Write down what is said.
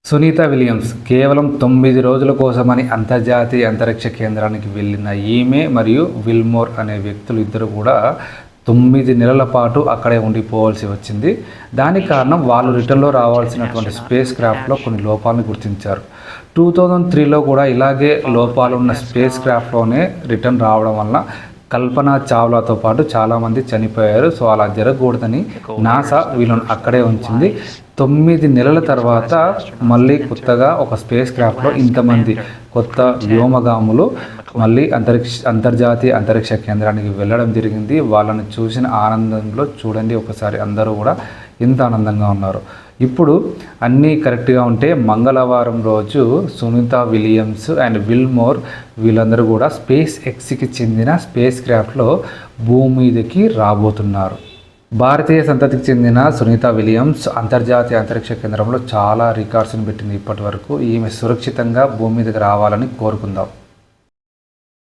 Sunitha Williams కేవలం 9 రోజుల కోసమని అంతర్జాతీయ అంతరిక్ష కేంద్రానికి వెళ్ళిన ఈమె మరియు విల్మోర్ అనే వ్యక్తులు ఇద్దరు కూడా 9 నెలల పాటు అక్కడే ఉండిపోవాల్సి వచ్చింది. దానికి కారణం వాళ్ళు రిటర్న్లో రావాల్సినటువంటి స్పేస్ క్రాఫ్ట్లో కొన్ని లోపాలను గుర్తించారు. 2003లో కూడా ఇలాగే లోపాలు ఉన్న స్పేస్ క్రాఫ్ట్లోనే రిటర్న్ రావడం వలన కల్పన చావ్లాతో పాటు చాలామంది చనిపోయారు. సో అలా జరగకూడదని నాసా వీళ్ళని అక్కడే ఉంచింది. 9 నెలల తర్వాత మళ్ళీ కొత్తగా ఒక స్పేస్ క్రాఫ్ట్లో ఇంతమంది కొత్త వ్యోమగాములు మళ్ళీ అంతర్జాతీయ అంతరిక్ష కేంద్రానికి వెళ్ళడం జరిగింది. వాళ్ళని చూసిన ఆనందంలో చూడండి ఒకసారి, అందరూ కూడా ఎంత ఆనందంగా ఉన్నారు. ఇప్పుడు అన్నీ కరెక్ట్గా ఉంటే మంగళవారం రోజు సునీత విలియమ్స్ అండ్ విల్మోర్ వీళ్ళందరూ కూడా స్పేస్ ఎక్స్కి చెందిన స్పేస్ క్రాఫ్ట్లో భూమి మీదకి రాబోతున్నారు. భారతీయ సంతతికి చెందిన సునీత విలియమ్స్ అంతర్జాతీయ అంతరిక్ష కేంద్రంలో చాలా రికార్డ్స్ని పెట్టింది ఇప్పటి వరకు. ఈమె సురక్షితంగా భూమి మీదకి రావాలని కోరుకుందాం.